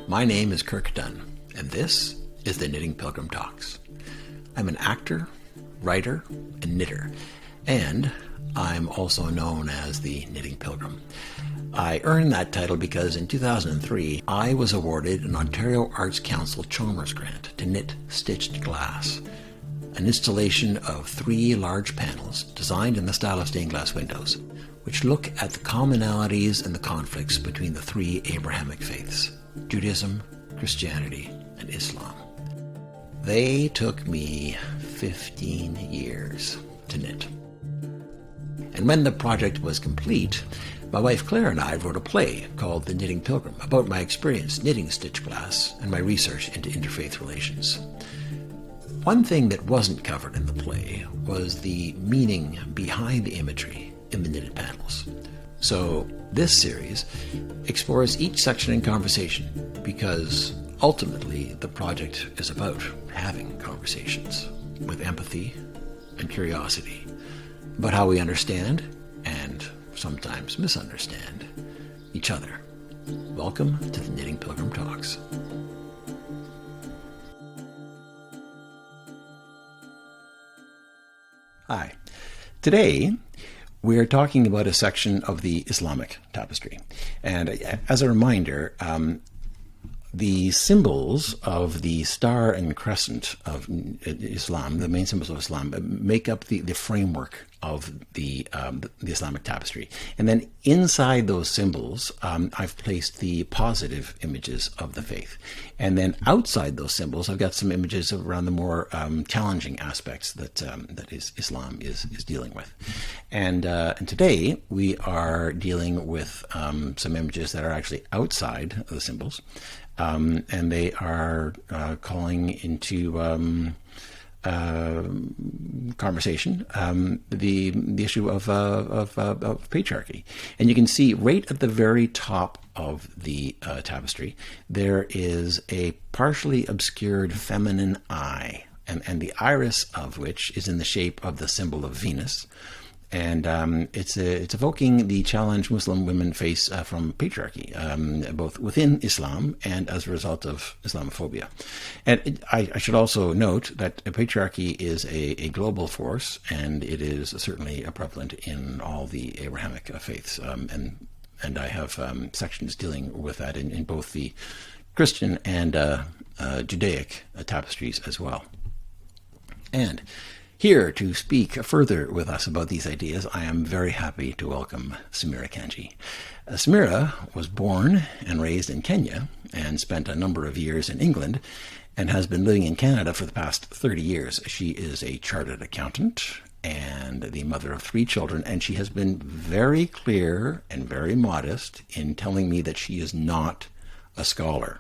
My name is Kirk Dunn, and this is the Knitting Pilgrim Talks. I'm an actor, writer, and knitter, and I'm also known as the Knitting Pilgrim. I earned that title because in 2003, I was awarded an Ontario Arts Council Chalmers grant to knit stitched glass, an installation of 3 large panels designed in the style of stained glass windows, which look at the commonalities and the conflicts between the 3 Abrahamic faiths, Judaism, Christianity, and Islam. They took me 15 years to knit. And when the project was complete, my wife Claire and I wrote a play called The Knitting Pilgrim about my experience knitting stitch glass and my research into interfaith relations. One thing that wasn't covered in the play was the meaning behind the imagery in the knitted panels. So this series explores each section in conversation because ultimately the project is about having conversations with empathy and curiosity about how we understand and sometimes misunderstand each other. Welcome to the Knitting Pilgrim Talks. Hi. Today, we are talking about a section of the Islamic tapestry. And as a reminder, the symbols of the star and crescent of Islam, the main symbols of Islam, make up the framework of the Islamic tapestry. And then inside those symbols, I've placed the positive images of the faith. And then outside those symbols, I've got some images around the more challenging aspects that Islam is dealing with. And today we are dealing with some images that are actually outside of the symbols. And they are calling into conversation the issue of patriarchy. And you can see right at the very top of the tapestry, there is a partially obscured feminine eye, and the iris of which is in the shape of the symbol of Venus. And it's evoking the challenge Muslim women face from patriarchy, both within Islam and as a result of Islamophobia. And I should also note that patriarchy is a global force, and it is certainly prevalent in all the Abrahamic faiths. And I have sections dealing with that in both the Christian and Judaic tapestries as well. And here to speak further with us about these ideas, I am very happy to welcome Samira Kanji. Samira was born and raised in Kenya and spent a number of years in England and has been living in Canada for the past 30 years. She is a chartered accountant and the mother of 3 children, and she has been very clear and very modest in telling me that she is not a scholar.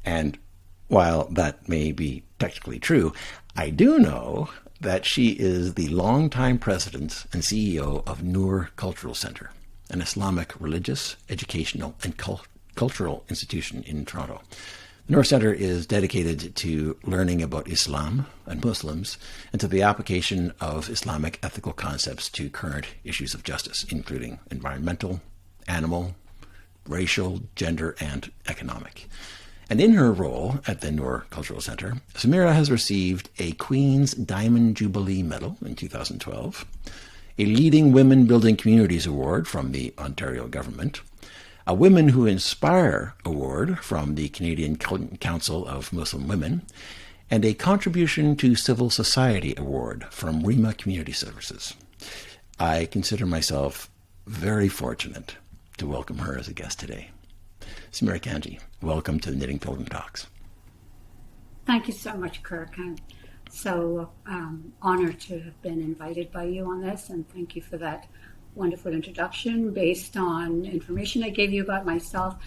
And while that may be technically true, I do know that she is the longtime president and CEO of Noor Cultural Center, an Islamic religious, educational, and cultural institution in Toronto. The Noor Center is dedicated to learning about Islam and Muslims and to the application of Islamic ethical concepts to current issues of justice, including environmental, animal, racial, gender, and economic. And in her role at the Noor Cultural Center, Samira has received a Queen's Diamond Jubilee Medal in 2012, a Leading Women Building Communities Award from the Ontario government, a Women Who Inspire Award from the Canadian Council of Muslim Women, and a Contribution to Civil Society Award from REMA Community Services. I consider myself very fortunate to welcome her as a guest today. Samira Kanji, welcome to the Knitting Pilgrim Talks. Thank you so much, Kirk. I'm so honored to have been invited by you on this, and thank you for that wonderful introduction based on information I gave you about myself.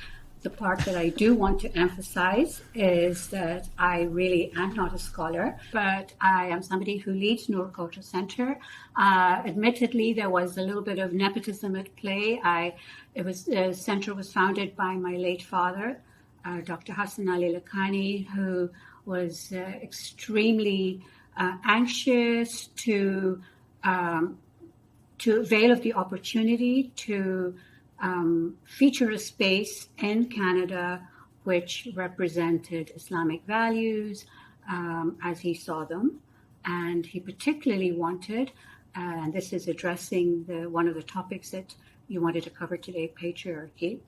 The part that I do want to emphasize is that I really am not a scholar, but I am somebody who leads Noor Cultural Center. Admittedly, there was a little bit of nepotism at play. The center was founded by my late father, Dr. Hassan Ali Lakhani, who was extremely anxious to avail of the opportunity to feature a space in Canada which represented Islamic values as he saw them. And he particularly wanted, and this is addressing one of the topics that you wanted to cover today, patriarchy.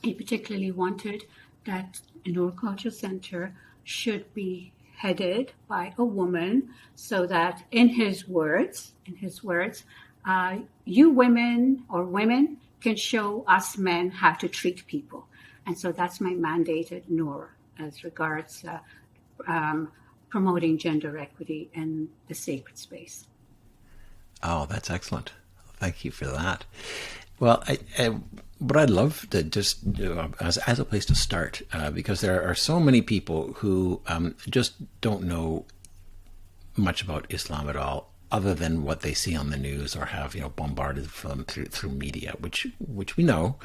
He particularly wanted that Noor Culture Center should be headed by a woman, so that in his words, you women or women can show us men how to treat people. And so that's my mandate at Noor as regards promoting gender equity in the sacred space. Oh, that's excellent. Thank you for that. Well, what I'd love to just as a place to start, because there are so many people who just don't know much about Islam at all, other than what they see on the news or have bombarded from through media, which we know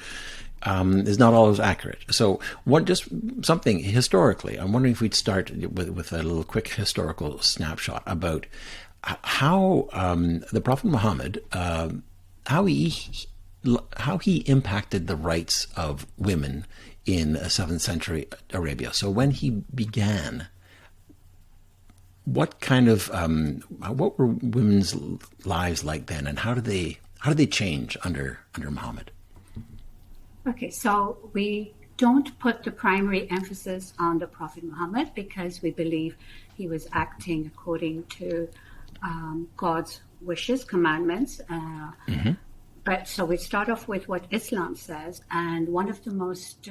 is not always accurate. So, just something historically. I'm wondering if we'd start with a little quick historical snapshot about how the Prophet Muhammad, how he impacted the rights of women in 7th century Arabia. So when he began, what kind of what were women's lives like then, and how did they change under Muhammad? Okay, so we don't put the primary emphasis on the Prophet Muhammad because we believe he was acting according to God's wishes, commandments. But so we start off with what Islam says, and one of the most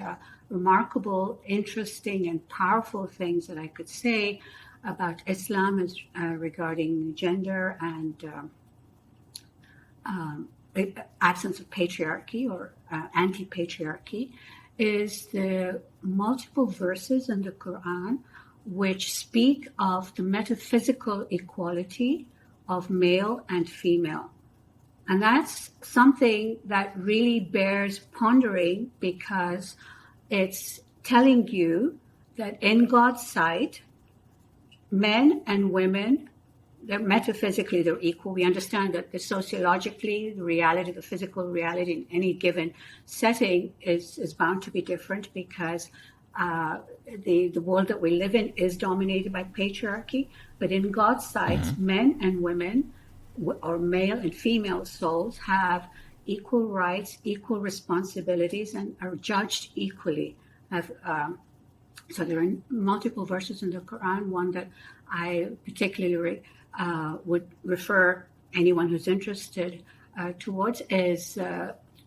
remarkable, interesting, and powerful things that I could say about Islam is regarding gender and absence of patriarchy or anti-patriarchy is the multiple verses in the Quran which speak of the metaphysical equality of male and female. And that's something that really bears pondering, because it's telling you that in God's sight, men and women, metaphysically they're equal. We understand that sociologically, the reality, the physical reality in any given setting is bound to be different, because the world that we live in is dominated by patriarchy. But in God's sight, men and women, or male and female souls, have equal rights, equal responsibilities, and are judged equally. So there are multiple verses in the Quran. One that I particularly would refer anyone who's interested towards is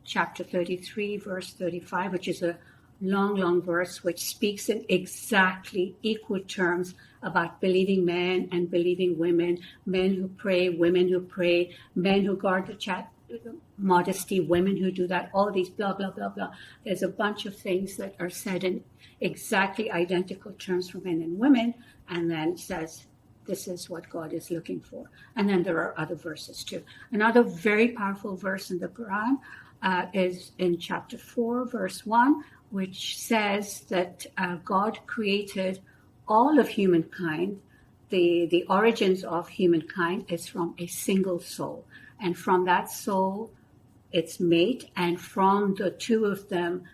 chapter 33, verse 35, which is a long verse which speaks in exactly equal terms about believing men and believing women, men who pray, women who pray, men who guard the modesty, women who do that, all these blah, blah, blah, blah. There's a bunch of things that are said in exactly identical terms for men and women, and then it says, this is what God is looking for. And then there are other verses too. Another very powerful verse in the Quran is in chapter 4, verse 1, which says that God created all of humankind. The origins of humankind is from a single soul. And from that soul, its mate, and from the two of them,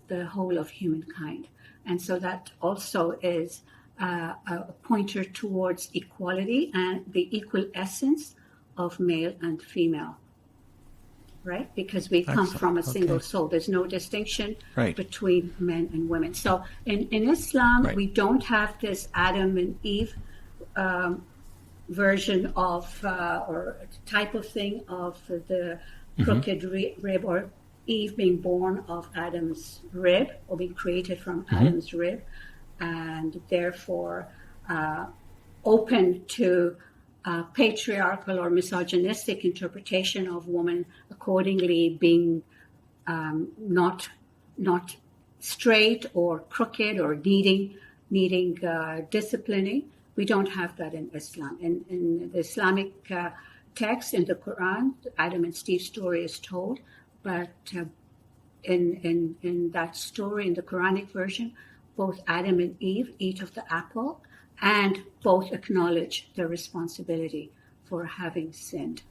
the whole of humankind. And so that also is a pointer towards equality and the equal essence of male and female. Right? Because we come from a single soul. There's no distinction between men and women. So in Islam, we don't have this Adam and Eve version of, or type of thing of the crooked rib, or Eve being born of Adam's rib, or being created from Adam's rib, and therefore open to patriarchal or misogynistic interpretation of woman, accordingly being not straight or crooked or needing disciplining. We don't have that in Islam. In the Islamic text in the Quran, Adam and Steve's story is told, but in that story, in the Quranic version, both Adam and Eve eat of the apple, and both acknowledge their responsibility for having sinned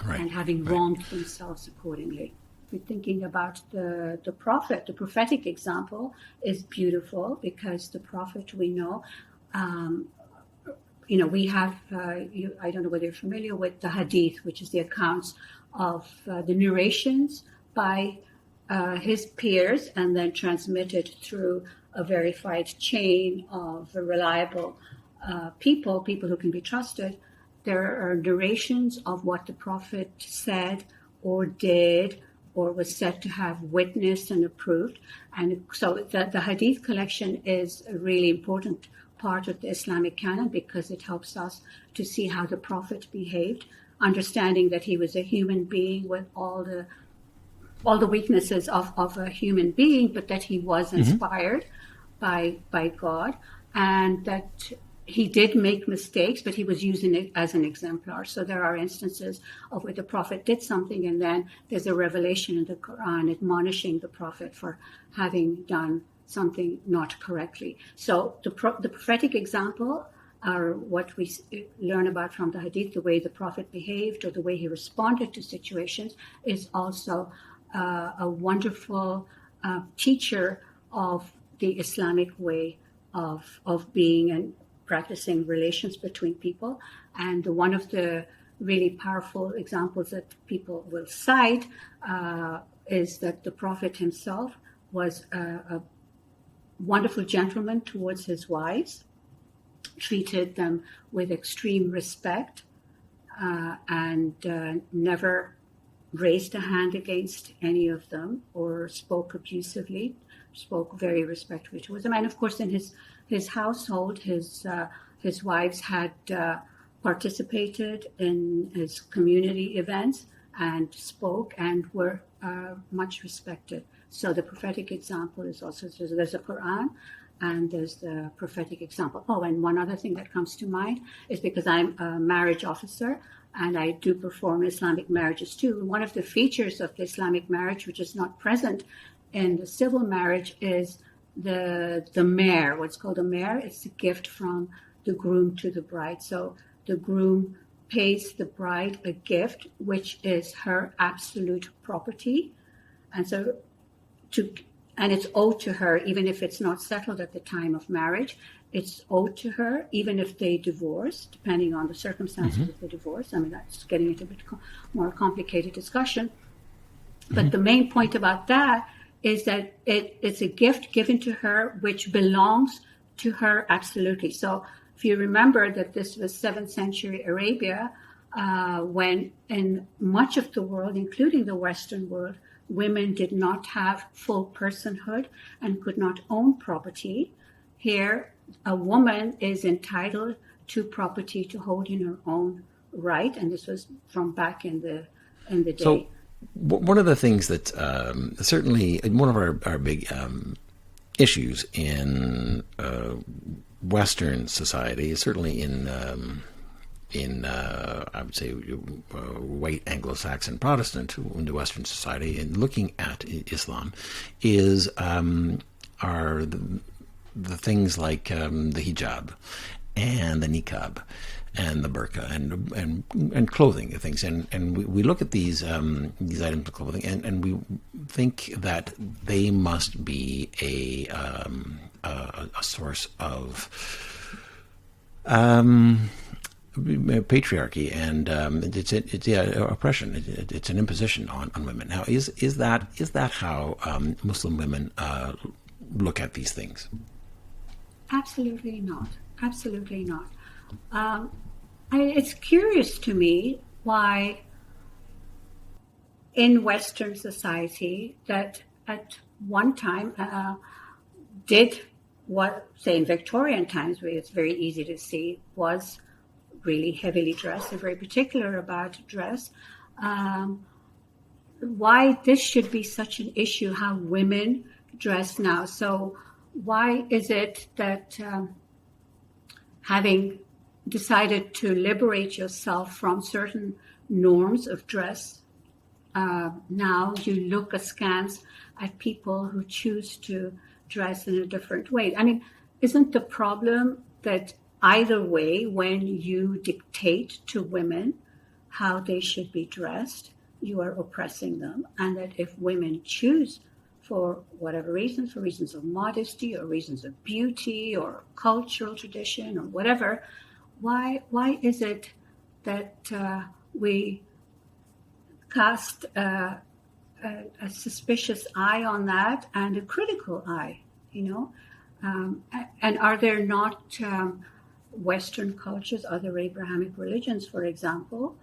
and having wronged themselves accordingly. we're thinking about the prophet, the prophetic example is beautiful because the prophet we know, we have, I don't know whether you're familiar with the hadith, which is the accounts of the narrations by his peers and then transmitted through a verified chain of reliable people who can be trusted. There are narrations of what the prophet said or did or was said to have witnessed and approved. And so the hadith collection is a really important part of the Islamic canon because it helps us to see how the prophet behaved, understanding that he was a human being with all the weaknesses of a human being, but that he was inspired by God, and that he did make mistakes, but he was using it as an exemplar. So there are instances of where the prophet did something, and then there's a revelation in the Quran admonishing the prophet for having done something not correctly. So the prophetic example are what we learn about from the hadith, the way the prophet behaved or the way he responded to situations, is also a wonderful teacher of the Islamic way of being and practicing relations between people. And one of the really powerful examples that people will cite is that the prophet himself was a wonderful gentleman towards his wives, treated them with extreme respect, and never raised a hand against any of them or spoke abusively, spoke very respectfully towards them. And of course, in his household, his wives had participated in his community events and spoke and were much respected. So the prophetic example is also, there's a Quran and there's the prophetic example. Oh, and one other thing that comes to mind is because I'm a marriage officer and I do perform Islamic marriages too. One of the features of the Islamic marriage, which is not present in the civil marriage, is the mehr, what's called a mehr. It's a gift from the groom to the bride. So the groom pays the bride a gift, which is her absolute property. And so and it's owed to her, even if it's not settled at the time of marriage. It's owed to her, even if they divorce, depending on the circumstances of the divorce. I mean, that's getting into a bit more complicated discussion. But the main point about that is that it's a gift given to her which belongs to her absolutely. So if you remember that this was 7th century Arabia, when in much of the world, including the Western world, women did not have full personhood and could not own property. Here, a woman is entitled to property to hold in her own right, and this was from back in the day. So, one of the things that certainly one of our big issues in Western society, certainly in I would say white Anglo-Saxon Protestant into Western society, and looking at Islam, is are the things like the hijab and the niqab and the burqa and clothing things, and we look at these items of clothing and we think that they must be a source of patriarchy and it's oppression. It's an imposition on women. Now, is that how Muslim women look at these things? Absolutely not. Absolutely not. It's curious to me why in Western society that at one time did what, say in Victorian times, where it's very easy to see, was really heavily dressed and very particular about dress. Why this should be such an issue, how women dress now. So why is it that having decided to liberate yourself from certain norms of dress, now you look askance at people who choose to dress in a different way? I mean, isn't the problem that either way, when you dictate to women how they should be dressed, you are oppressing them, and that if women choose for whatever reasons, for reasons of modesty or reasons of beauty or cultural tradition or whatever, why is it that we cast a suspicious eye on that and a critical eye, and are there not Western cultures, other Abrahamic religions, for example,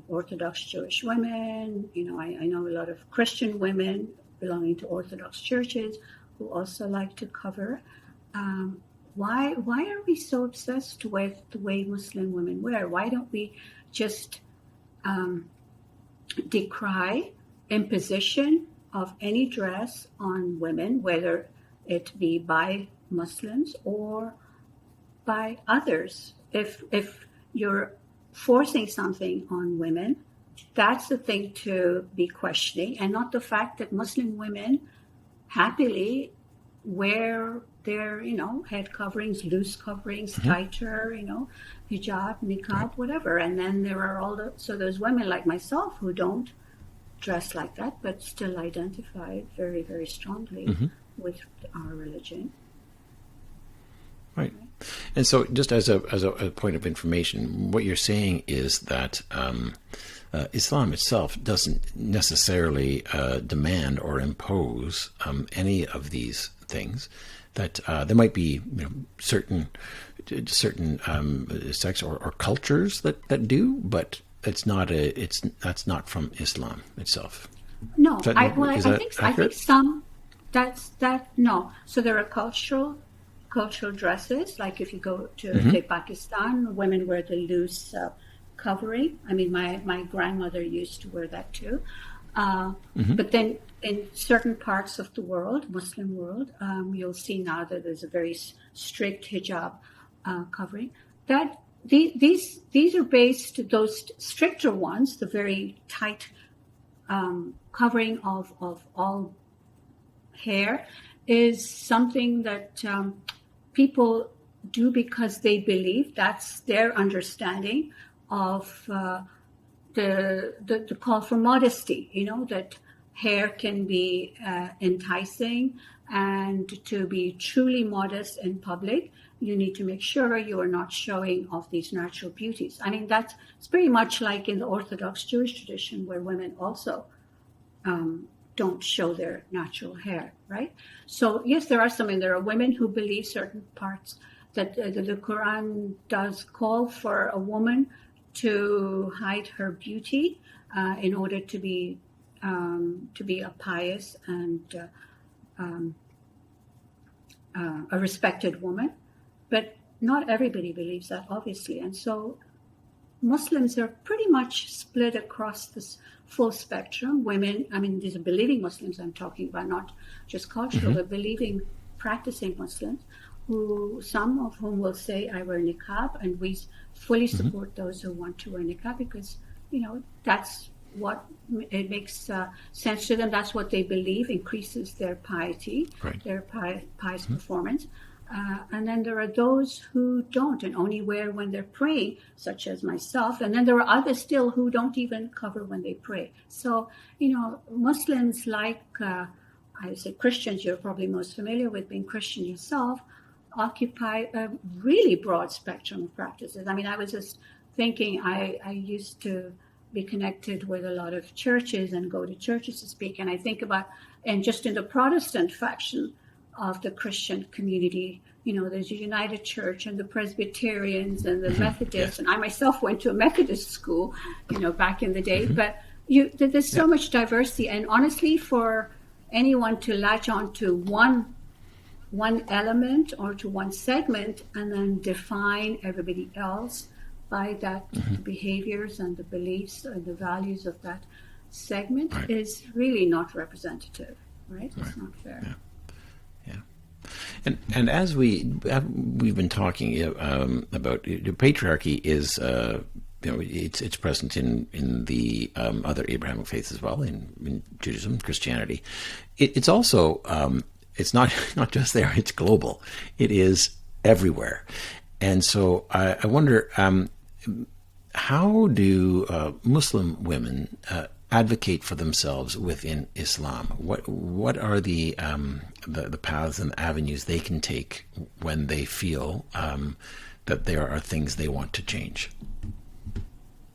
Orthodox Jewish women, I know a lot of Christian women belonging to Orthodox churches who also like to cover. Why are we so obsessed with the way Muslim women wear? Why don't we just decry imposition of any dress on women, whether it be by Muslims or by others? If you're forcing something on women, that's the thing to be questioning, and not the fact that Muslim women happily wear their, head coverings, loose coverings, tighter, hijab, niqab, whatever. And then there are those women like myself who don't dress like that, but still identify very, very strongly with our religion. Right. And so just as a point of information, what you're saying is that Islam itself doesn't necessarily demand or impose any of these things. That there might be certain sects or cultures that do, but that's not from Islam itself. No, I think some no. So there are cultural dresses. Like if you go to say Pakistan, women wear the loose covering. I mean, my grandmother used to wear that too. But then in certain parts of the world, Muslim world, you'll see now that there's a very strict hijab covering. That these are based, those stricter ones, the very tight covering of all hair, is something that people do because they believe that's their understanding of the call for modesty, that hair can be enticing, and to be truly modest in public, you need to make sure you are not showing off these natural beauties. I mean, it's pretty much like in the Orthodox Jewish tradition, where women also don't show their natural hair, right? So yes, there are women who believe certain parts that the Quran does call for a woman to hide her beauty in order to be a pious and a respected woman. But not everybody believes that, obviously. And so Muslims are pretty much split across this full spectrum. Women, I mean, these are believing Muslims I'm talking about, not just cultural, but believing, practicing Muslims, some of whom will say, I wear niqab, and we fully support those who want to wear niqab because, that's what it makes sense to them. That's what they believe increases their piety, their pious performance. And then there are those who don't and only wear when they're praying, such as myself. And then there are others still who don't even cover when they pray. So, Muslims, like I say Christians, you're probably most familiar with being Christian yourself, occupy a really broad spectrum of practices. I mean, I was just thinking, I used to be connected with a lot of churches and go to churches to speak. And I think about, and just in the Protestant faction of the Christian community, there's a United Church and the Presbyterians and the Methodists. And I myself went to a Methodist school, back in the day. But there's so much diversity. And honestly, for anyone to latch on to one element or to one segment and then define everybody else by that behaviors and the beliefs and the values of that segment is really not representative, right? It's not fair. And as we've been talking about, patriarchy is it's present in the other Abrahamic faiths as well, in Judaism, Christianity. It's also it's not just there; it's global. It is everywhere. And so I wonder, how do Muslim women advocate for themselves within Islam? What are the paths and avenues they can take when they feel that there are things they want to change?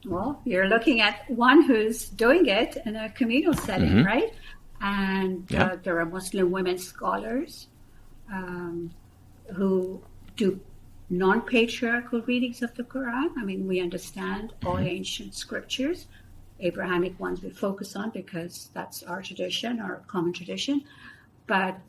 Well, you're looking at one who's doing it in a communal setting, right? And there are Muslim women scholars who do non-patriarchal readings of the Quran. I mean, we understand all ancient scriptures. Abrahamic ones we focus on because that's our tradition, our common tradition. But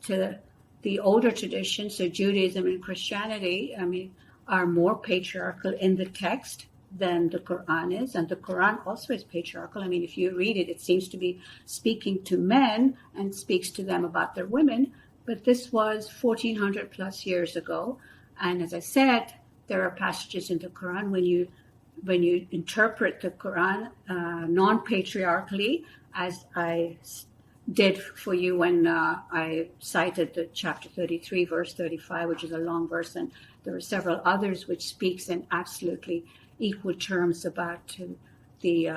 the older traditions, so Judaism and Christianity, I mean, are more patriarchal in the text than the Quran is. And the Quran also is patriarchal. I mean, if you read it, it seems to be speaking to men and speaks to them about their women. But this was 1400 plus years ago. And as I said, there are passages in the Quran when you interpret the Quran non-patriarchally, as I did for you when I cited the chapter 33, verse 35, which is a long verse, and there are several others which speaks in absolutely equal terms about the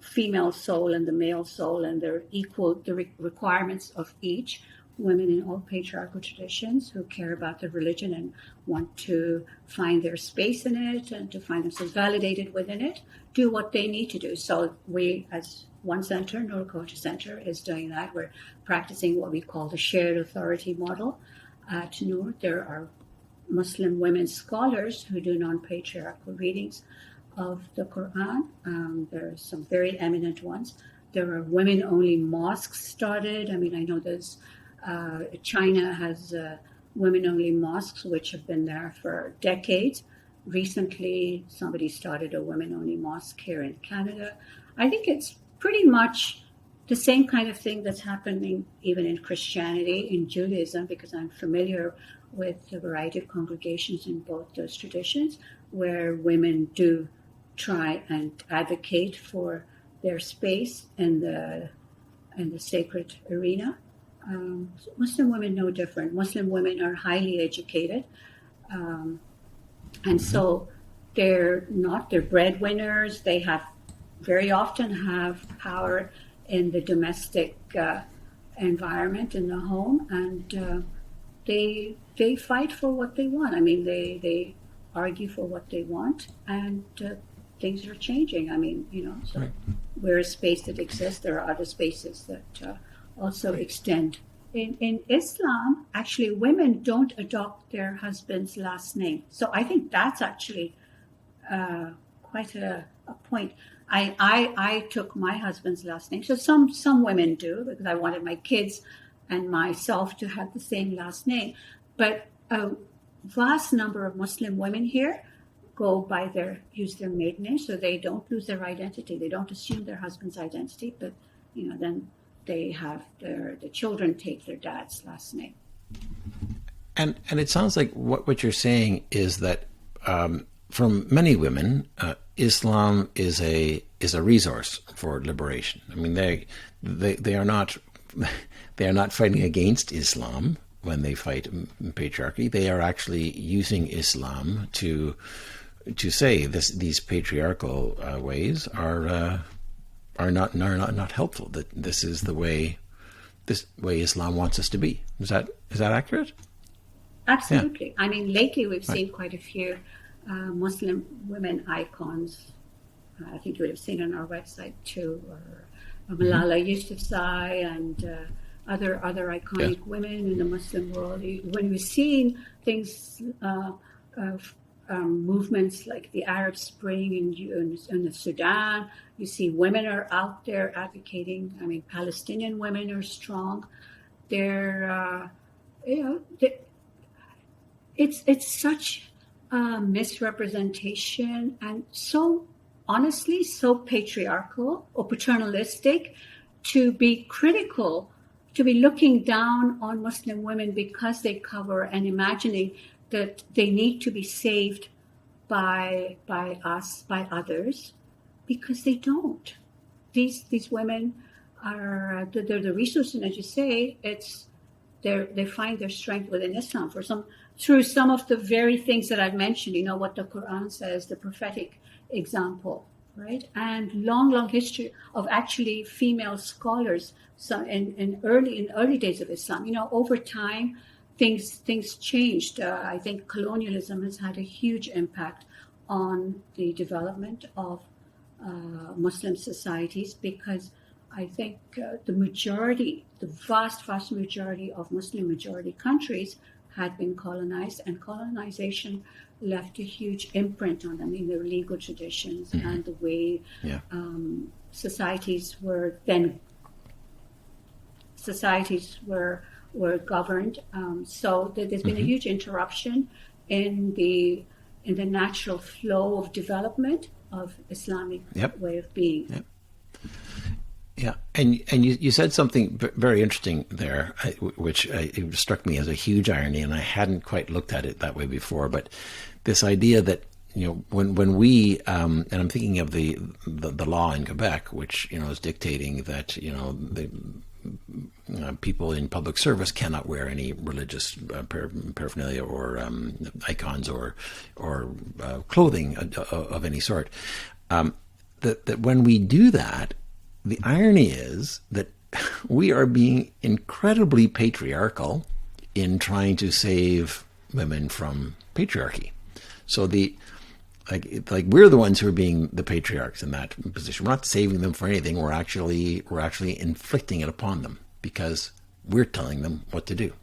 female soul and the male soul and their equal the requirements of each. Women in all patriarchal traditions who care about their religion and want to find their space in it and to find themselves validated within it, do what they need to do. So we, as one center, Noor Culture Center, is doing that. We're practicing what we call the shared authority model at Noor. There are Muslim women scholars who do non-patriarchal readings of the Quran. There are some very eminent ones. There are women-only mosques started. I mean, I know there's China has women-only mosques, which have been there for decades. Recently, somebody started a women-only mosque here in Canada. I think it's pretty much the same kind of thing that's happening even in Christianity, in Judaism, because I'm familiar with a variety of congregations in both those traditions, where women do try and advocate for their space in the sacred arena. Muslim women no different. Muslim women are highly educated, and so they're breadwinners. They very often have power in the domestic environment in the home, and they fight for what they want. I mean, they argue for what they want, and things are changing. I mean, so right. We're a space that exists. There are other spaces that also extend. In Islam, actually, women don't adopt their husband's last name. So I think that's actually quite a point. I took my husband's last name. So some women do, because I wanted my kids and myself to have the same last name. But a vast number of Muslim women here use their maiden name, so they don't lose their identity. They don't assume their husband's identity, but then they have the children take their dad's last name. And it sounds like what you're saying is that for many women, Islam is a resource for liberation. I mean, they are not fighting against Islam when they fight patriarchy. They are actually using Islam to say these patriarchal ways are not helpful. That this is the way Islam wants us to be. Is that accurate? Absolutely. Yeah. I mean, lately we've seen quite a few Muslim women icons. I think you would have seen on our website too, or Malala Yousafzai and other iconic women in the Muslim world. When we've seen things, movements like the Arab Spring in the Sudan, you see women are out there advocating. I mean, Palestinian women are strong. They're, it's such a misrepresentation and so honestly so patriarchal or paternalistic to be critical, to be looking down on Muslim women because they cover and imagining that they need to be saved by us, by others, because they don't. These women are they're the resources, and as you say, they find their strength within Islam through some of the very things that I've mentioned. What the Quran says, the prophetic example right? And long history of actually female scholars. So in early days of Islam, over time, things changed. I think colonialism has had a huge impact on the development of Muslim societies, because I think the vast majority of Muslim majority countries had been colonized, and colonization left a huge imprint on them in their legal traditions and the way societies were governed. So there's been a huge interruption in the natural flow of development of Islamic way of being. Yep. Yeah, and you said something very interesting there, which it struck me as a huge irony, and I hadn't quite looked at it that way before. But this idea that when we and I'm thinking of the law in Quebec, which is dictating that the people in public service cannot wear any religious paraphernalia or icons or clothing of any sort. That when we do that, the irony is that we are being incredibly patriarchal in trying to save women from patriarchy. So like we're the ones who are being the patriarchs in that position. We're not saving them for anything. We're actually inflicting it upon them because we're telling them what to do.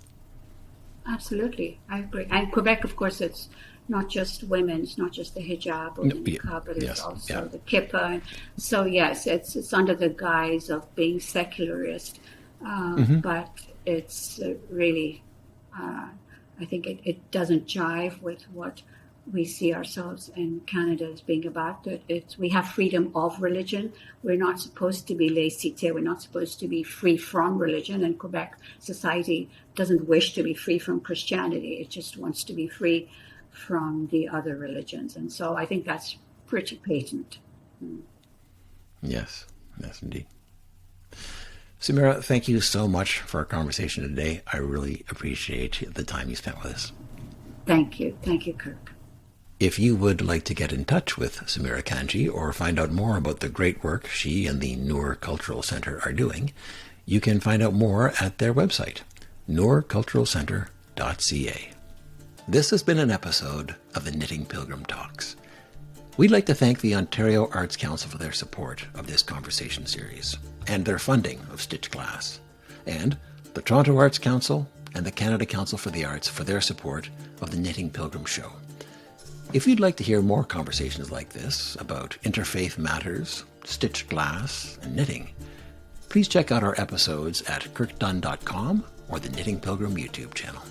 Absolutely, I agree. And Quebec, of course, it's not just women, it's not just the hijab or the niqab, but it's also the kippah. So yes, it's under the guise of being secularist, but it's really, I think it doesn't jive with what we see ourselves in Canada as being about. That we have freedom of religion. We're not supposed to be laïcité. We're not supposed to be free from religion. And Quebec society doesn't wish to be free from Christianity. It just wants to be free from the other religions. And so I think that's pretty patent. Yes, indeed. Samira, thank you so much for our conversation today. I really appreciate the time you spent with us. Thank you, Kirk. If you would like to get in touch with Samira Kanji or find out more about the great work she and the Noor Cultural Centre are doing, you can find out more at their website, noorculturalcentre.ca. This has been an episode of the Knitting Pilgrim Talks. We'd like to thank the Ontario Arts Council for their support of this conversation series and their funding of Stitch Glass, and the Toronto Arts Council and the Canada Council for the Arts for their support of the Knitting Pilgrim Show. If you'd like to hear more conversations like this about interfaith matters, stitched glass, and knitting, please check out our episodes at kirkdunn.com or the Knitting Pilgrim YouTube channel.